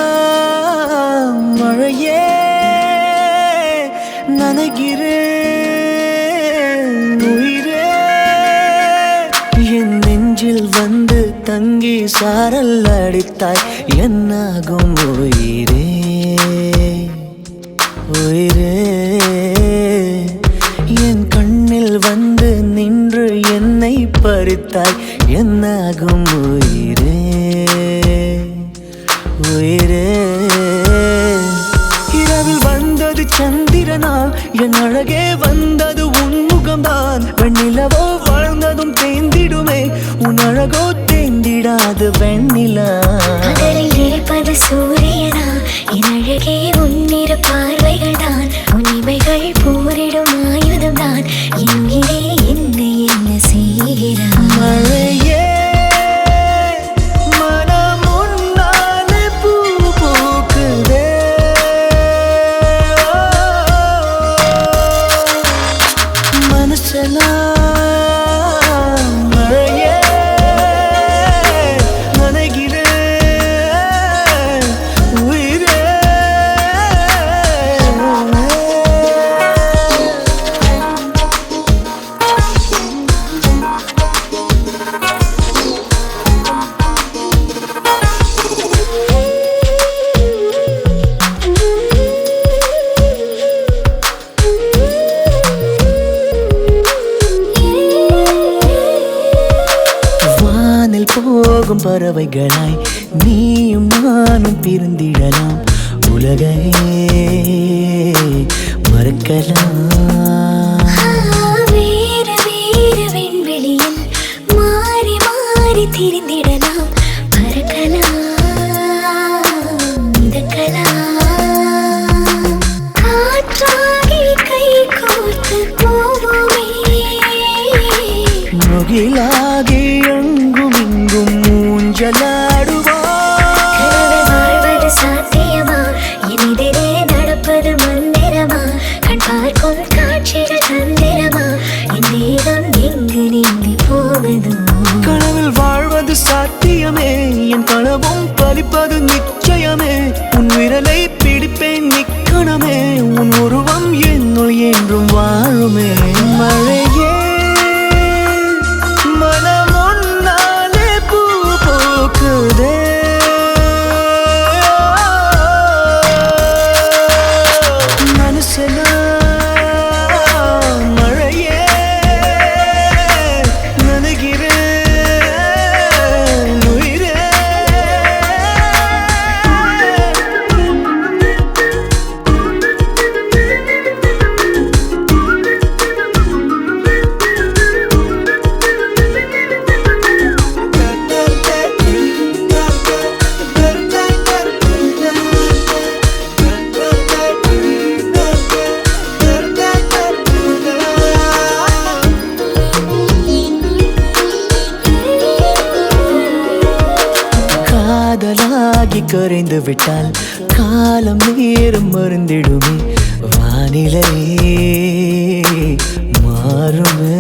மனசெல்லாம் மழையே நனைகிறேன் உயிரே என் நெஞ்சில் வந்து தங்கி சாரல் அடித்தாய் என்னாகும் உயிரே உயிரே என் கண்ணில் வந்து நின்று என்னை பறித்தாய் என்னாகும் உயிரே உயிரே இரவில் வந்தது சந்திரனால் என் அழகே வந்தது உன் முகம்தான் வெண்ணிலவோ வாழ்ந்ததும் தேந்திடுமே உன் அழகோ தேந்திடாது வெண்ணிலா இருப்பது சூரியனா என் அழகே உன்னிரு பார்வைகள் தான் உன்னிமைகள் போரிடும் ஆயுதம் தான் என்கிறே என்னை என்ன செய்கிறான் மழையே போகும் பறவைகளாய் நீயும் நானும் பிரிந்திடலாம் உலகையே மறக்கலாம் வேறு வேறு விண்வெளியில் மாறி மாறி திரிந்திடலாம் பறக்கலாம் மிதக்கலாம் காற்றாகி கை கோர்த்து போவோமே முகிலாகி எங்கும் இங்கும் வாழ்வது சாத்தியமா எதிரே நடப்பது மந்திரமா கண் பார்க்கும் காட்சிகள் தந்திரமா என் தேகம் எங்கு நீங்கி போவதோ கனவில் வாழ்வது சாத்தியமே என் கனவும் பலிப்பது நிச்சயமே உன் விரலை பிடிப்பேன் நிக்கணமே உன் உருவம் என்னுள் என்றும் வாழுமே மழையே காதலாகி கரைந்து விட்டால் காலம் நேரம் மறந்திடுமே வானிலை மாறுமே